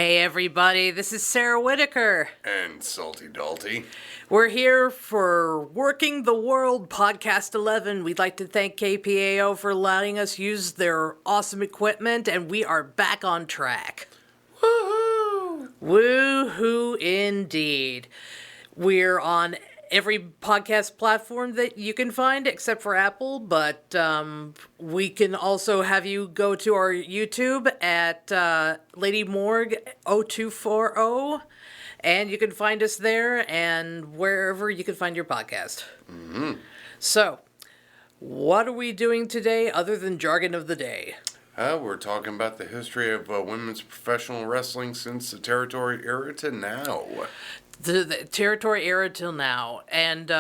Hey everybody, this is Sarah Whitaker. And Salty Dalty. We're here for Working the World Podcast 11. We'd like to thank KPAO for allowing us use their awesome equipment, and we are back on track. Woohoo! Woohoo indeed. We're on every podcast platform that you can find except for Apple, but we can also have you go to our YouTube at Lady Morgue 0240, and you can find us there and wherever you can find your podcast. Mm-hmm. So, what are we doing today other than jargon of the day? We're talking about the history of women's professional wrestling since the territory era to now. The territory era till now. And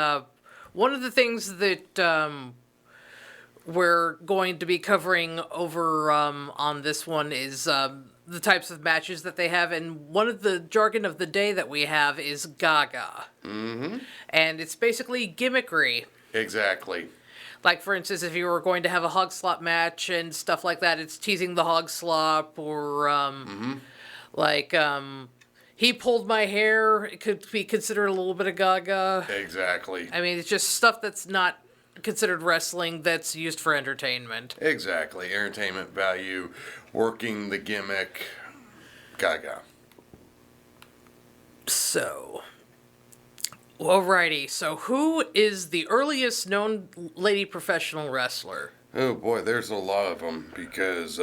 one of the things that we're going to be covering over on this one is the types of matches that they have. And one of the jargon of the day that we have is Gaga. Mm-hmm. And it's basically gimmickry. Exactly. Like, for instance, if you were going to have a hog slop match and stuff like that, it's teasing the hog slop, or he pulled my hair. It could be considered a little bit of Gaga. Exactly. I mean, it's just stuff that's not considered wrestling that's used for entertainment. Exactly. Entertainment value, working the gimmick, Gaga. So, alrighty. So, who is the earliest known lady professional wrestler? Oh boy, there's a lot of them, because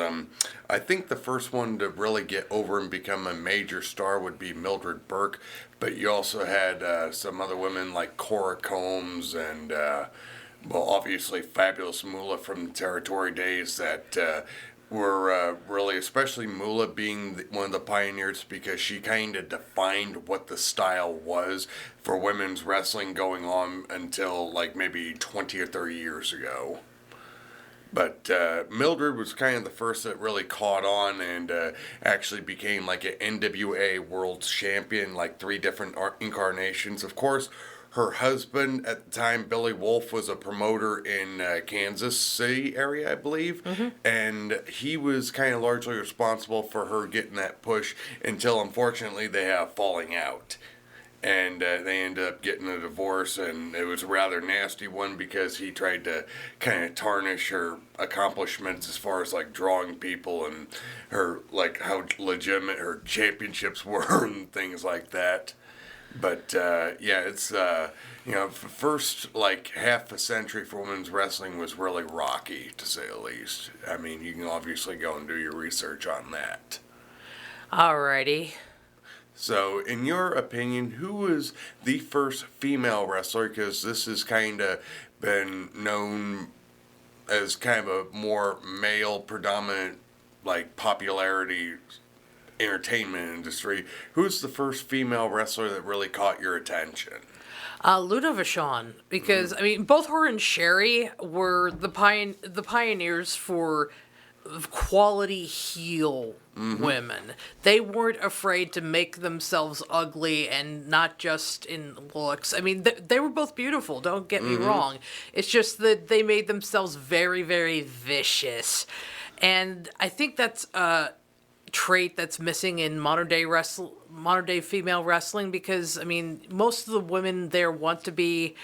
I think the first one to really get over and become a major star would be Mildred Burke, but you also had some other women like Cora Combs and, obviously Fabulous Moolah from the territory days that were really, especially Moolah being one of the pioneers, because she kind of defined what the style was for women's wrestling going on until like maybe 20 or 30 years ago. But Mildred was kind of the first that really caught on and actually became like an NWA World Champion, like 3 different incarnations. Of course, her husband at the time, Billy Wolf, was a promoter in Kansas City area, I believe. Mm-hmm. And he was kind of largely responsible for her getting that push until, unfortunately, they have falling out. And they ended up getting a divorce, and it was a rather nasty one because he tried to kind of tarnish her accomplishments as far as like drawing people and her like how legitimate her championships were and things like that. But it's first like half a century for women's wrestling was really rocky, to say the least. I mean, you can obviously go and do your research on that. Alrighty. So, in your opinion, who was the first female wrestler? Because this has kind of been known as kind of a more male predominant, like, popularity entertainment industry. Who's the first female wrestler that really caught your attention? Luna Vachon, because, I mean, both her and Sherry were the pioneers for quality heel women. They weren't afraid to make themselves ugly, and not just in looks. I mean, they were both beautiful, don't get me wrong. It's just that they made themselves very, very vicious. And I think that's a trait that's missing in modern day female wrestling, because, I mean, most of the women there want to be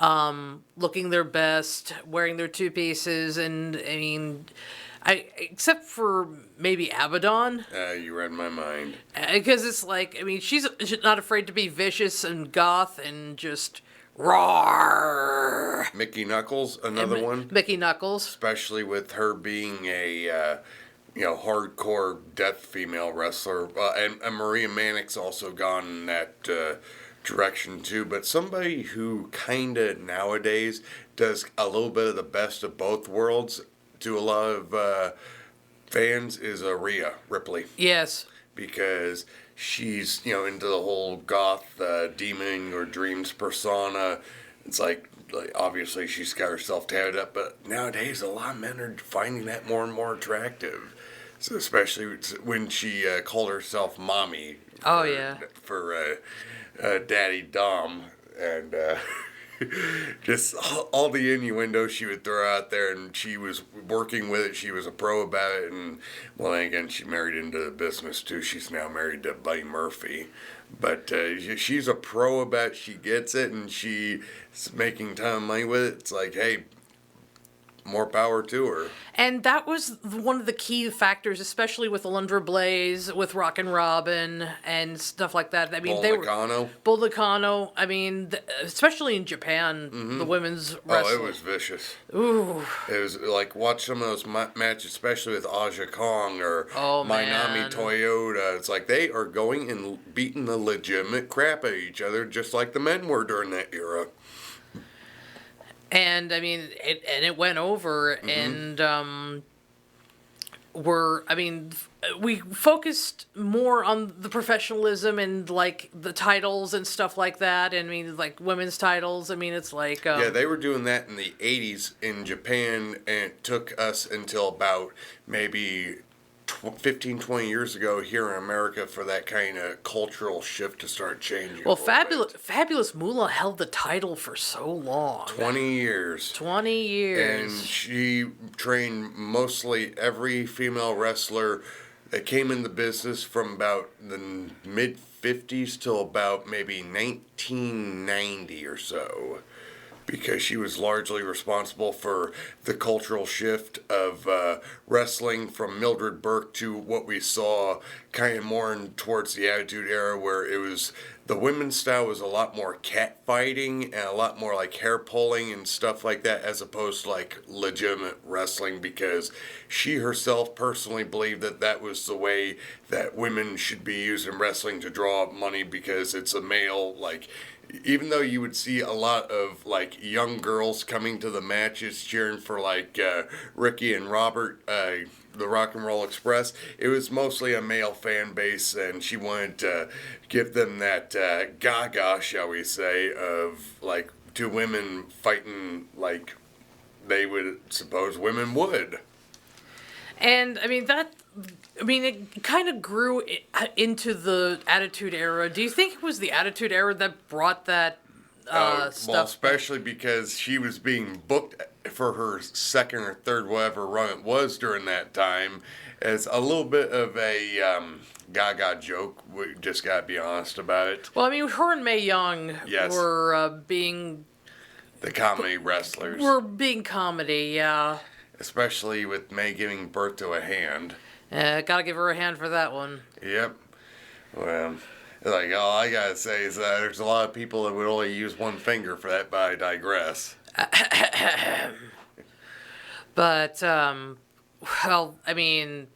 looking their best, wearing their 2 pieces, and, I mean, except for maybe Abaddon. You read my mind. Because it's like, I mean, she's not afraid to be vicious and goth and just roar. Mickey Knuckles, another one. Mickey Knuckles. Especially with her being a, hardcore death female wrestler. And Maria Mannix also gone in that direction too. But somebody who kind of nowadays does a little bit of the best of both worlds to a lot of fans is Rhea Ripley. Yes. Because she's, into the whole goth demon or dreams persona. It's like obviously she's got herself tatted up, but nowadays a lot of men are finding that more and more attractive. So especially when she called herself Mommy. For Daddy Dom. And just all the innuendo she would throw out there, and she was working with it. She was a pro about it, and well, then again, she married into the business too. She's now married to Buddy Murphy, but she's a pro about it. She gets it, and she's making a ton of money with it. It's like, hey, more power to her. And that was one of the key factors, especially with Alundra Blaze, with Rockin' Robin, and stuff like that. I mean, Bull they Nakano. were Bull Nakano. I mean, especially in Japan, the women's wrestling. Oh, it was vicious. Ooh. It was like, watch some of those matches, especially with Aja Kong or Minami Toyota. It's like they are going and beating the legitimate crap out of each other, just like the men were during that era. And I mean, it went over, and we focused more on the professionalism and like the titles and stuff like that. And I mean, like women's titles. I mean, it's like yeah, they were doing that in the '80s in Japan, and it took us until about maybe 15, 20 years ago here in America for that kind of cultural shift to start changing. Well, Fabulous Moolah held the title for so long. 20 years. 20 years. And she trained mostly every female wrestler that came in the business from about the mid-50s till about maybe 1990 or so, because she was largely responsible for the cultural shift of wrestling from Mildred Burke to what we saw kind of more towards the Attitude Era, where it was the women's style was a lot more cat fighting and a lot more like hair pulling and stuff like that, as opposed to like legitimate wrestling, because she herself personally believed that that was the way that women should be used in wrestling to draw up money, because it's a male, like, even though you would see a lot of like young girls coming to the matches cheering for like Ricky and Robert, the Rock and Roll Express, it was mostly a male fan base, and she wanted to give them that Gaga, shall we say, of like two women fighting like they would suppose women would. And I mean it kind of grew into the Attitude Era. Do you think it was the Attitude Era that brought that stuff? Well, especially because she was being booked for her second or third whatever run it was during that time as a little bit of a Gaga joke. We just got to be honest about it. Well, I mean, her and Mae Young were being... the comedy wrestlers. Were being comedy, yeah. Especially with Mae giving birth to a hand. Gotta give her a hand for that one. Yep. Well, like, all I gotta say is that there's a lot of people that would only use one finger for that, but I digress. But, well, I mean,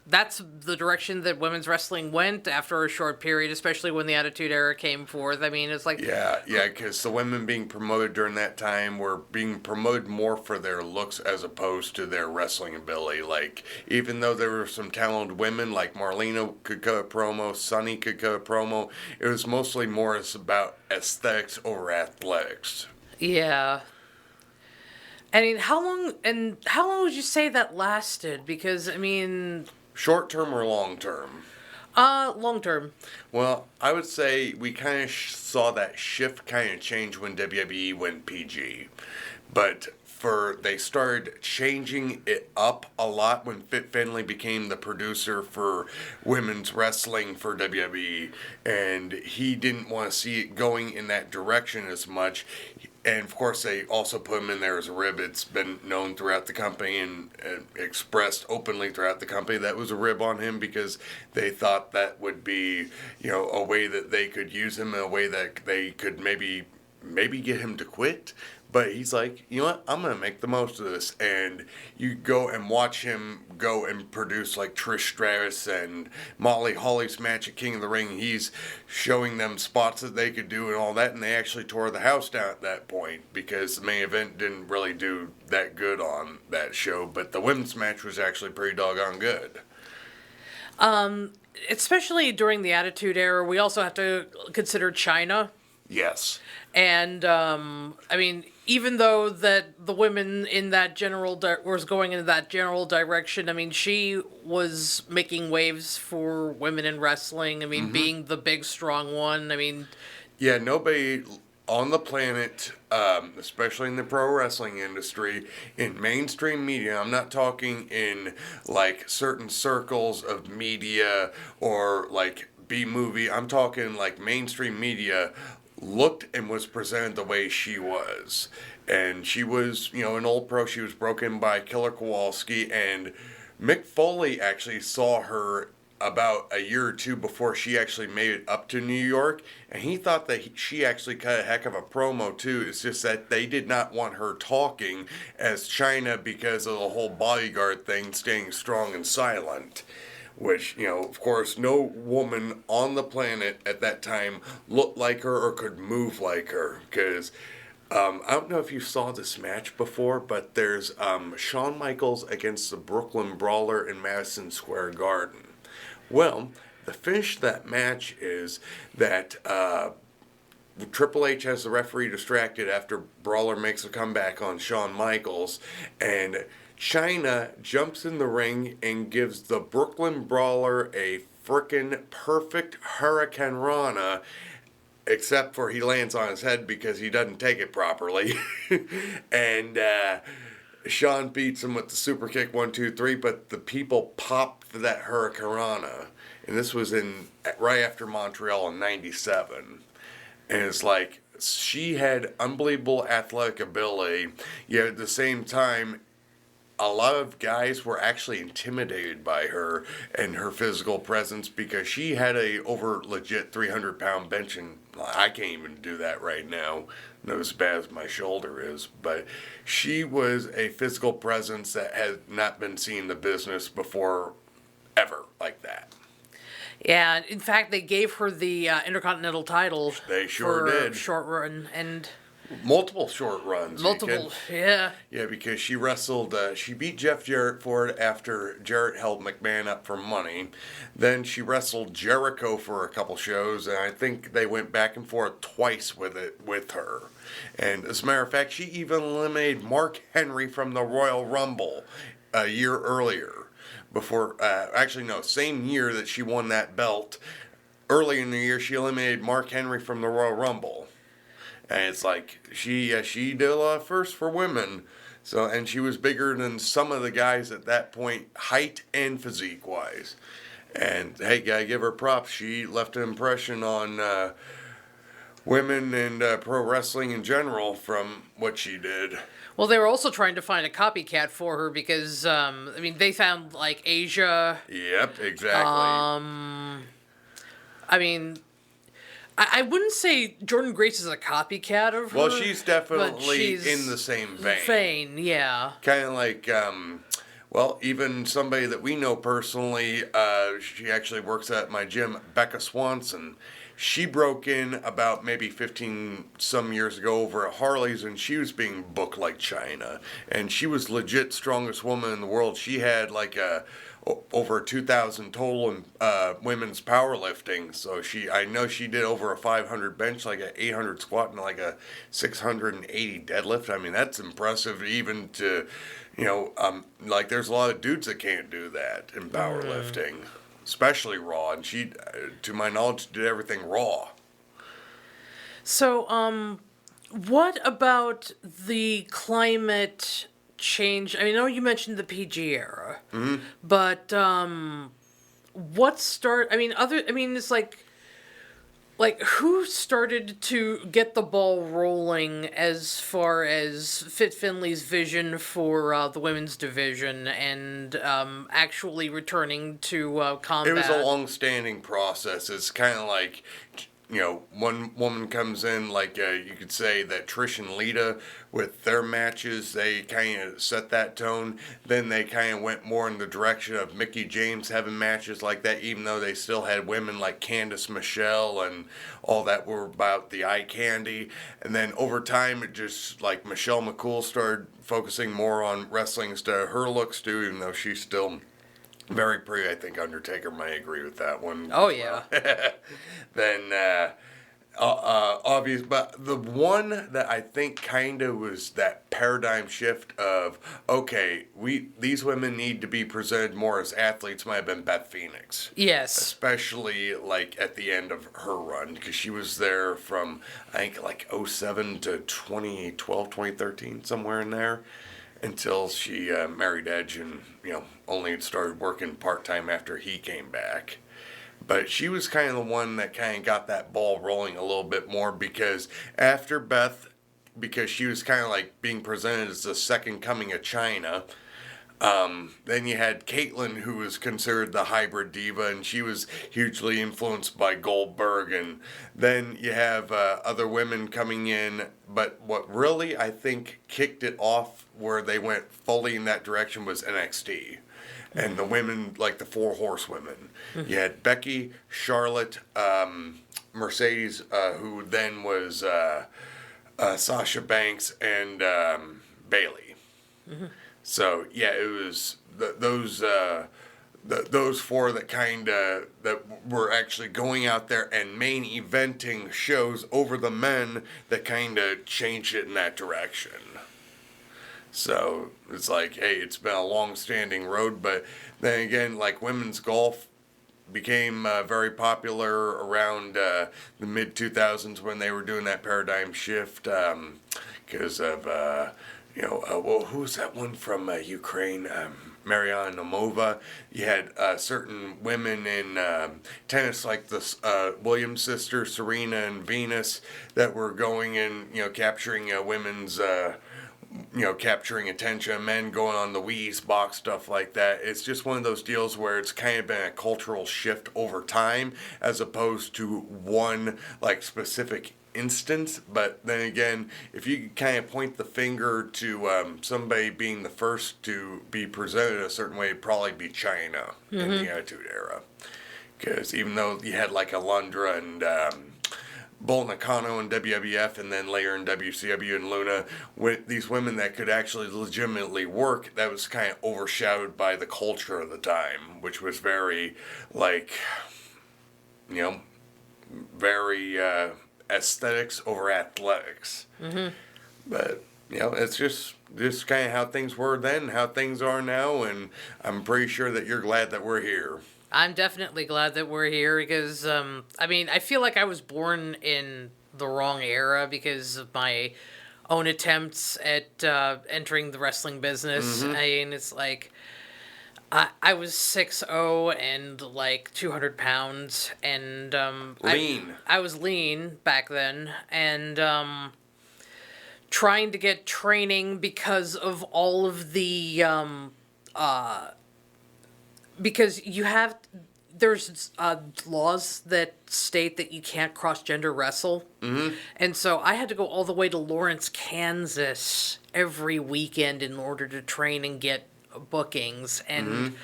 that's the direction that women's wrestling went after a short period, especially when the Attitude Era came forth. I mean, it's like... Yeah, because the women being promoted during that time were being promoted more for their looks as opposed to their wrestling ability. Like, even though there were some talented women, like Marlena could cut a promo, Sunny could cut a promo, it was mostly more about aesthetics over athletics. Yeah. I mean, how long would you say that lasted? Because, I mean... Short term or long term? Long term. Well, I would say we kind of saw that shift kind of change when WWE went PG. But they started changing it up a lot when Fit Finlay became the producer for women's wrestling for WWE. And he didn't want to see it going in that direction as much. And, of course, they also put him in there as a rib. It's been known throughout the company and expressed openly throughout the company that was a rib on him, because they thought that would be, a way that they could use him, in a way that they could maybe get him to quit. But he's like, you know what, I'm going to make the most of this. And you go and watch him go and produce like Trish Stratus and Molly Holly's match at King of the Ring. He's showing them spots that they could do and all that. And they actually tore the house down at that point, because the main event didn't really do that good on that show. But the women's match was actually pretty doggone good. Especially during the Attitude Era, we also have to consider China. Yes. And, I mean, even though that the women in that was going in that general direction, I mean, she was making waves for women in wrestling. I mean, being the big, strong one. I mean... Yeah, nobody on the planet, especially in the pro wrestling industry, in mainstream media. I'm not talking in like certain circles of media or like B movie. I'm talking like mainstream media looked and was presented the way she was. And she was, an old pro. She was broken by Killer Kowalski, and Mick Foley actually saw her about a year or two before she actually made it up to New York, and he thought that she actually cut a heck of a promo too. It's just that they did not want her talking as China because of the whole bodyguard thing, staying strong and silent. Which, of course, no woman on the planet at that time looked like her or could move like her. Because I don't know if you saw this match before, but there's Shawn Michaels against the Brooklyn Brawler in Madison Square Garden. Well, the finish of that match is that Triple H has the referee distracted after Brawler makes a comeback on Shawn Michaels, and Chyna jumps in the ring and gives the Brooklyn Brawler a frickin' perfect Hurricane Rana, except for he lands on his head because he doesn't take it properly. And Shawn beats him with the super kick 1, 2, 3, but the people pop for that Hurricane Rana. And this was right after Montreal in '97. And it's like, she had unbelievable athletic ability, yet at the same time, a lot of guys were actually intimidated by her and her physical presence because she had a over legit 300-pound bench, and I can't even do that right now, not as bad as my shoulder is, but she was a physical presence that had not been seen in the business before ever like that. Yeah, in fact, they gave her the Intercontinental title. They sure for did. A short run, and multiple short runs. Yeah. Yeah, because she wrestled, she beat Jeff Jarrett for it after Jarrett held McMahon up for money. Then she wrestled Jericho for a couple shows, and I think they went back and forth twice with her. And as a matter of fact, she even eliminated Mark Henry from the Royal Rumble a year earlier. Same year that she won that belt. Early in the year, she eliminated Mark Henry from the Royal Rumble. And it's like, she did a lot of firsts for women. So, and she was bigger than some of the guys at that point, height and physique-wise. And, hey, gotta give her props. She left an impression on women and pro wrestling in general from what she did. Well, they were also trying to find a copycat for her because, they found, like, Asia. Yep, exactly. I wouldn't say Jordynne Grace is a copycat of her. Well, she's definitely in the same vein. Yeah. Kind of like, even somebody that we know personally, she actually works at my gym, Becca Swanson. She broke in about maybe 15 some years ago over at Harley's, and she was being booked like China. And she was legit strongest woman in the world. She had like over 2,000 total in women's powerlifting. So I know she did over a 500 bench, like a 800 squat, and like a 680 deadlift. I mean, that's impressive even to, there's a lot of dudes that can't do that in powerlifting. Especially raw, and she, to my knowledge, did everything raw. So, what about the climate change? I know you mentioned the PG era, but it's like who started to get the ball rolling as far as Fit Finley's vision for the women's division and actually returning to combat? It was a long-standing process. It's kind of like, one woman comes in, like you could say that Trish and Lita, with their matches, they kind of set that tone. Then they kind of went more in the direction of Mickie James having matches like that, even though they still had women like Candice Michelle and all that were about the eye candy. And then over time, it just, like, Michelle McCool started focusing more on wrestling instead of her looks too, even though she's still very pretty. I think Undertaker might agree with that one. Oh, yeah. Then obvious, but the one that I think kind of was that paradigm shift of, okay, these women need to be presented more as athletes might have been Beth Phoenix. Yes. Especially like at the end of her run, because she was there from I think like '07 to 2012, 2013, somewhere in there, until she married Edge and only started working part-time after he came back. But she was kind of the one that kind of got that ball rolling a little bit more, because after Beth, because she was kind of like being presented as the second coming of China. Then you had Caitlyn, who was considered the hybrid diva, and she was hugely influenced by Goldberg. And then you have other women coming in. But what really, I think, kicked it off where they went fully in that direction was NXT. And the women, like the Four Horsewomen. You had Becky, Charlotte, Mercedes, who then was Sasha Banks, and Bayley. So yeah, it was those four that that were actually going out there and main eventing shows over the men that kind of changed it in that direction. So it's like, hey, it's been a long-standing road, but then again, like women's golf became very popular around the mid-2000s when they were doing that paradigm shift because of, well, who was that one from Ukraine? Mariana Namova. You had certain women in tennis, like the Williams sisters, Serena and Venus, that were going and capturing women's, capturing attention, men going on the Wheeze box, stuff like that. It's just one of those deals where it's kind of been a cultural shift over time, as opposed to one like specific instance. But then again, if you kind of point the finger to somebody being the first to be presented a certain way, it'd probably be China in the Attitude Era. Because even though you had like Alundra and Bull Nakano in WWF, and then later in WCW and Luna, with these women that could actually legitimately work, that was kind of overshadowed by the culture of the time, which was very, like, very aesthetics over athletics. But it's just kind of how things were then, how things are now, and I'm pretty sure that you're glad that we're here. I'm definitely glad that we're here because, I feel like I was born in the wrong era because of my own attempts at entering the wrestling business. It's like, I was 6'0" and like 200 pounds, and lean. I was lean back then, and trying to get training because of all of the because there's laws that state that you can't cross-gender wrestle. And so I had to go all the way to Lawrence, Kansas every weekend in order to train and get bookings. And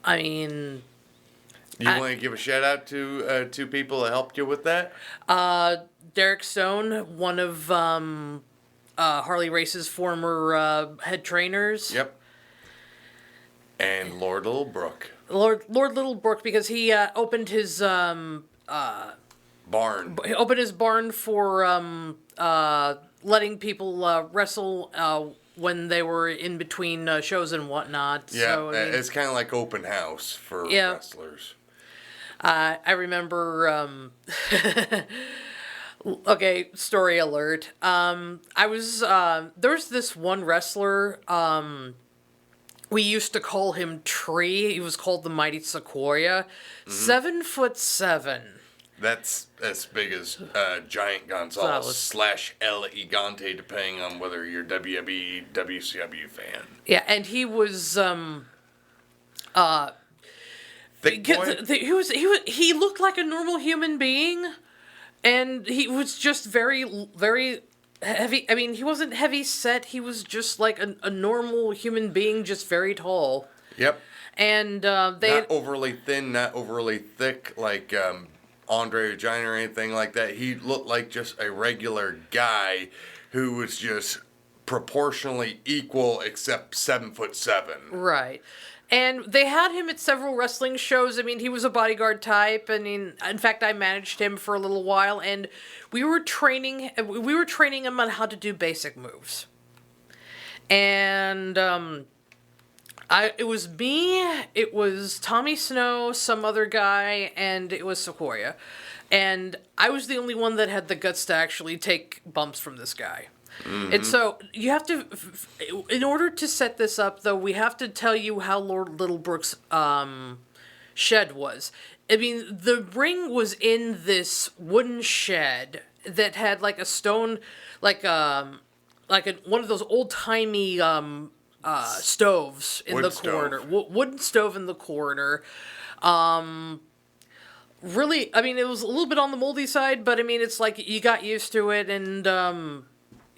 you want to give a shout out to two people that helped you with that? Derek Stone, one of Harley Race's former head trainers. Yep. And Lord Littlebrook. Lord Littlebrook, because he opened his barn. He opened his barn for letting people wrestle when they were in between shows and whatnot. Yeah, so, it's kind of like open house for wrestlers. I remember. Okay, story alert. I was there was this one wrestler. We used to call him Tree. He was called the Mighty Sequoia. 7'7". That's as big as Giant Gonzalez / El Gigante, depending on whether you're WWE, WCW fan. Yeah, and he was thick boy? He looked like a normal human being, and he was just very, very heavy. I mean, he wasn't heavy set. He was just like a normal human being, just very tall. Yep. And not overly thin, not overly thick, like Andre the Giant or anything like that. He looked like just a regular guy who was just proportionally equal except 7'7". Right. And they had him at several wrestling shows. I mean, he was a bodyguard type. I mean, in fact, I managed him for a little while, and we were training him on how to do basic moves. And it was me, it was Tommy Snow, some other guy, and it was Sequoia. And I was the only one that had the guts to actually take bumps from this guy. Mm-hmm. And so you have to, in order to set this up, though, we have to tell you how Lord Littlebrook's shed was. I mean, the ring was in this wooden shed that had like a stone, one of those old timey stoves in the corner, wooden stove in the corner. Really, I mean, it was a little bit on the moldy side, but I mean, it's like you got used to it, and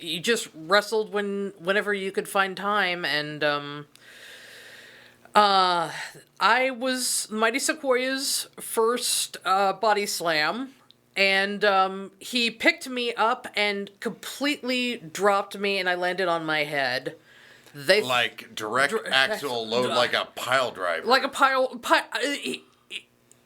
you just wrestled whenever you could find time, and I was Mighty Sequoia's first body slam, and he picked me up and completely dropped me, and I landed on my head. Like direct axle load, like a pile driver. Like a pile.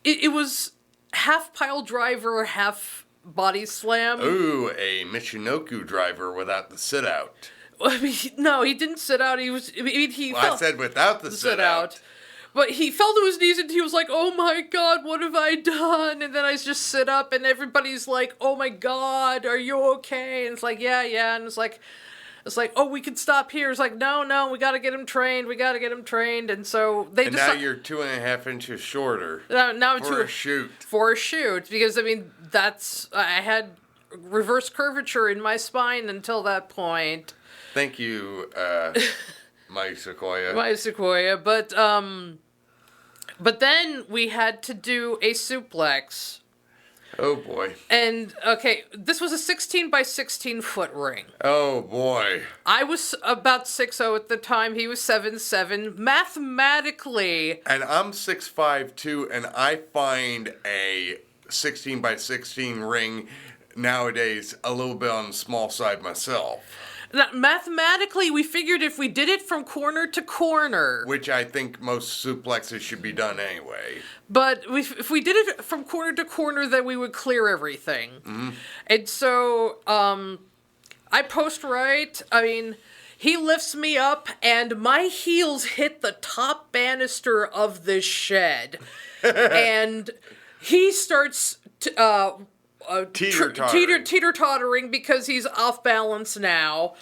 It was half pile driver, half body slam. Ooh, a Michinoku driver without the sit out. I mean, no, he didn't sit out. He was. I mean, I said without the sit out. But he fell to his knees and he was like, "Oh my God, what have I done?" And then I just sit up and everybody's like, "Oh my God, are you okay?" And it's like, yeah. And it's like, "Oh, we can stop here." It's like, no, we got to get him trained. And so they And now you're 2.5 inches shorter. Now for a shoot. For a shoot, because I mean I had reverse curvature in my spine until that point. Thank you, Mighty Sequoia. Mighty Sequoia, but then we had to do a suplex. Oh boy. And okay, this was a 16 by 16 foot ring. Oh boy. I was about 6'0" at the time. He was 7'7". Mathematically. And I'm 6'5" too, and I find a 16 by 16 ring nowadays a little bit on the small side myself. Now, mathematically, we figured if we did it from corner to corner... Which I think most suplexes should be done anyway. But if we did it from corner to corner, then we would clear everything. Mm-hmm. And so, I post right. I mean, he lifts me up, and my heels hit the top banister of this shed. And he starts... teeter-tottering because he's off balance now.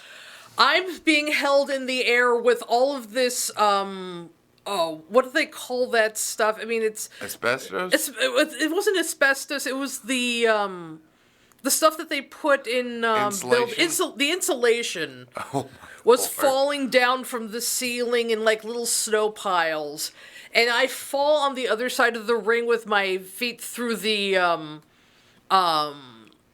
I'm being held in the air with all of this, what do they call that stuff? I mean, it's... Asbestos? It wasn't asbestos, it was the stuff that they put in... Insulation? The insulation was Lord. Falling down from the ceiling in, like, little snow piles. And I fall on the other side of the ring with my feet through the,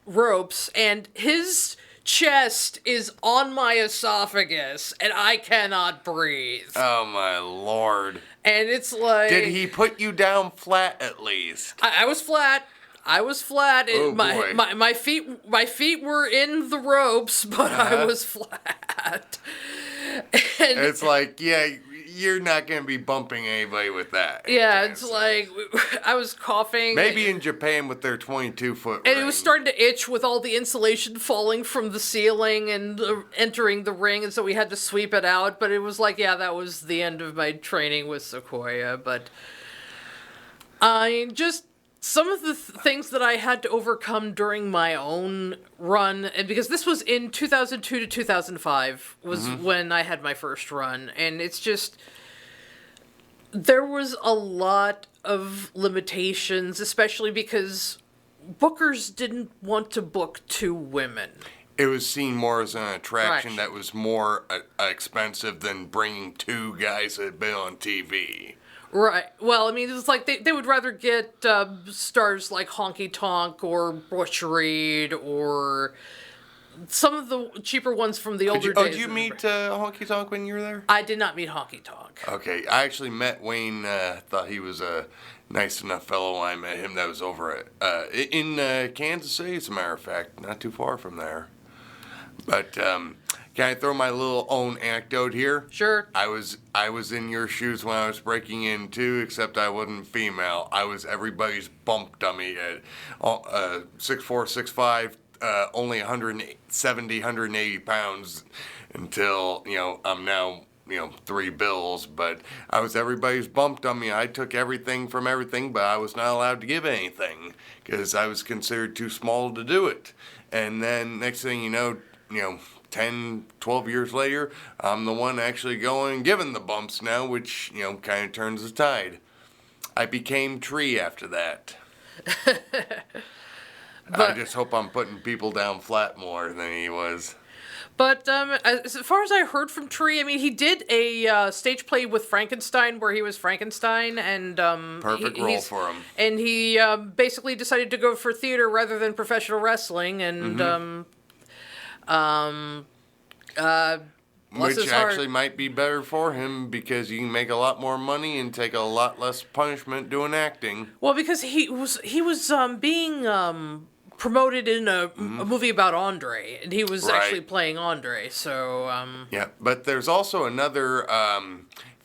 ropes, and his chest is on my esophagus, and I cannot breathe. Oh my Lord. And it's like... Did he put you down flat at least? I was flat. Oh, boy. My feet were in the ropes, but I was flat. And it's like, yeah, you're not going to be bumping anybody with that. Yeah, it's like, I was coughing. Maybe in Japan with their 22-foot And ring. it was starting to itch with all the insulation falling from the ceiling and entering the ring, and so we had to sweep it out. But it was like, yeah, that was the end of my training with Sequoia. But just some of the things that I had to overcome during my own run, and because this was in 2002 to 2005 was when I had my first run, and it's just, there was a lot of limitations, especially because bookers didn't want to book two women. It was seen more as an attraction that was more expensive than bringing two guys that had been on TV. Right. Well, I mean, it's like they would rather get stars like Honky Tonk or Bush Reed or some of the cheaper ones from the older days. Did you meet Honky Tonk when you were there? I did not meet Honky Tonk. Okay. I actually met Wayne. Thought he was a nice enough fellow. I met him. That was over in Kansas City, as a matter of fact. Not too far from there. But Can I throw my little own anecdote here? Sure. I was in your shoes when I was breaking in too, except I wasn't female. I was everybody's bump dummy at 6'4", 6'5", only 170, 180 pounds until, I'm now, 3 bills, but I was everybody's bump dummy. I took everything from everything, but I was not allowed to give anything because I was considered too small to do it. And then next thing you know, 10, 12 years later, I'm the one actually going and giving the bumps now, which, kind of turns the tide. I became Tree after that. I just hope I'm putting people down flat more than he was. But as far as I heard from Tree, I mean, he did a stage play with Frankenstein where he was Frankenstein, and Perfect role for him. And he basically decided to go for theater rather than professional wrestling, and which actually might be better for him because you can make a lot more money and take a lot less punishment doing acting. Well, because he was being promoted in a movie about Andre, and he was actually playing Andre. So yeah, but there's also another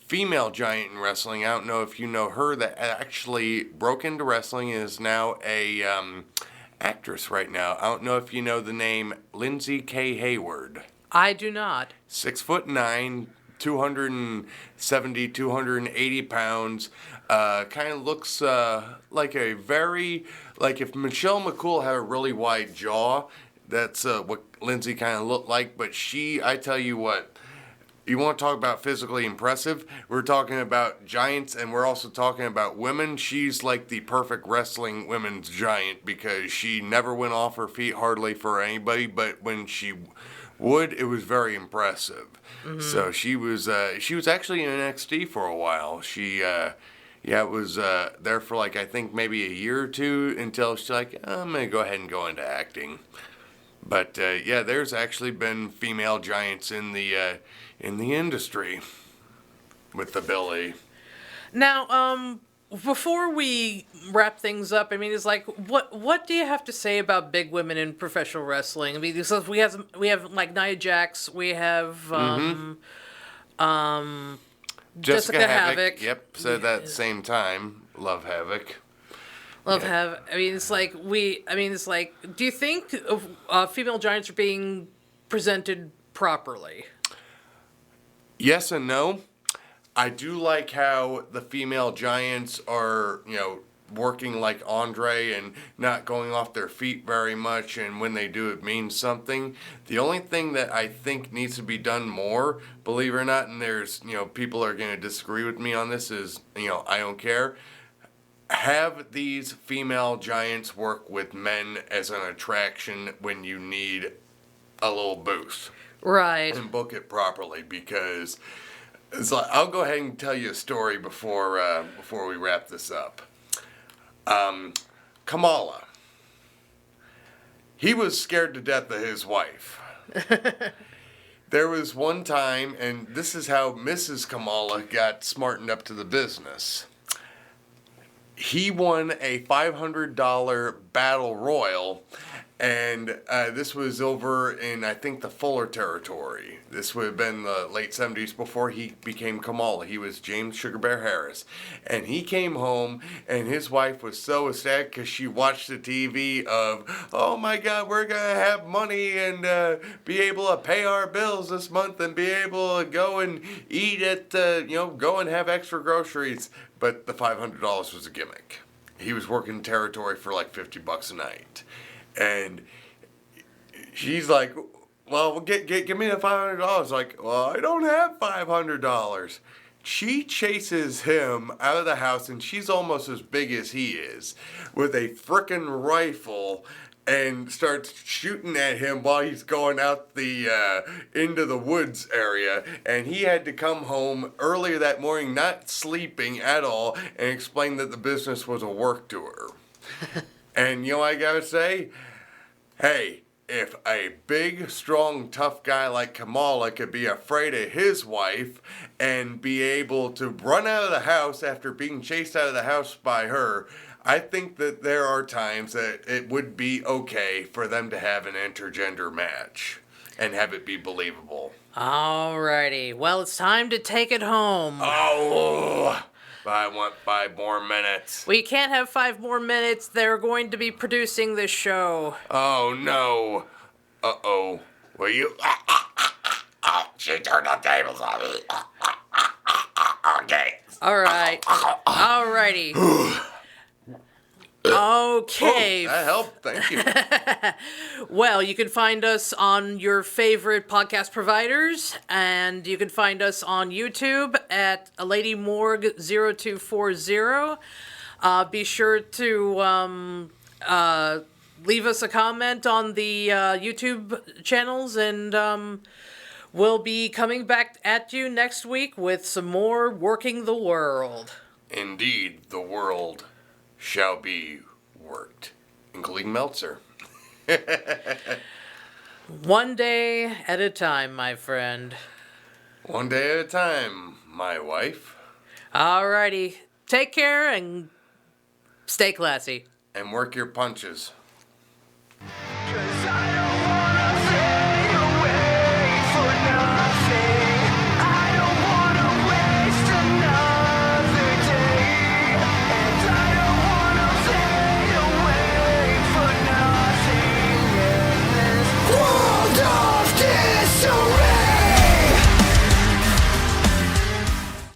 female giant in wrestling. I don't know if you know her that actually broke into wrestling and is now a actress right now. I don't know if you know the name Lindsay K. Hayward. I do not. 6'9", 270, 280 pounds. Kind of looks like a very, like if Michelle McCool had a really wide jaw, that's what Lindsay kind of looked like. But I tell you what, you want to talk about physically impressive? We're talking about giants, and we're also talking about women. She's like the perfect wrestling women's giant because she never went off her feet hardly for anybody, but when she would, it was very impressive. Mm-hmm. So she was actually in NXT for a while. She was there for like I think maybe a year or two until she's like, I'm gonna go ahead and go into acting. But there's actually been female giants in the industry with the Billy. Now, before we wrap things up, I mean, it's like, what do you have to say about big women in professional wrestling? I mean, because we have like Nia Jax, we have Jessica Havoc. Yep, said that at the same time. Love Havoc. Havoc. I mean, it's like do you think female giants are being presented properly? Yes and no. I do like how the female giants are, working like Andre and not going off their feet very much, and when they do, it means something. The only thing that I think needs to be done more, believe it or not, and there's, people are going to disagree with me on this, is, I don't care. Have these female giants work with men as an attraction when you need a little boost. Right. And book it properly, because it's like, I'll go ahead and tell you a story before we wrap this up. Kamala. He was scared to death of his wife. There was one time, and this is how Mrs. Kamala got smartened up to the business. He won a $500 battle royal, and this was over in, I think, the Fuller territory. This would have been the late 70s before he became Kamala. He was James Sugar Bear Harris. And he came home, and his wife was so ecstatic because she watched the TV of, oh my God, we're going to have money and be able to pay our bills this month and be able to go and eat at, go and have extra groceries. But the $500 was a gimmick. He was working territory for like $50 a night. And she's like, well, give me the $500. Like, well, I don't have $500. She chases him out of the house, and she's almost as big as he is, with a frickin' rifle, and starts shooting at him while he's going out the into the woods area. And he had to come home earlier that morning, not sleeping at all, and explain that the business was a work to her. And you know what I gotta say? Hey, if a big, strong, tough guy like Kamala could be afraid of his wife and be able to run out of the house after being chased out of the house by her, I think that there are times that it would be okay for them to have an intergender match. and have it be believable. Alrighty. Well, it's time to take it home. Oh, I want 5 more minutes. We can't have 5 more minutes. They're going to be producing this show. Oh, no. Uh-oh. Will you... Oh, she turned the tables on me. Okay. Alright. Alrighty. Okay. Oh, that helped. Thank you. Well, you can find us on your favorite podcast providers, and you can find us on YouTube at LadyMorgue0240. Be sure to leave us a comment on the YouTube channels, and we'll be coming back at you next week with some more Working the World. Indeed, the world shall be worked, including Meltzer. One day at a time, my friend. One day at a time, my wife. Alrighty. Take care and stay classy. And work your punches.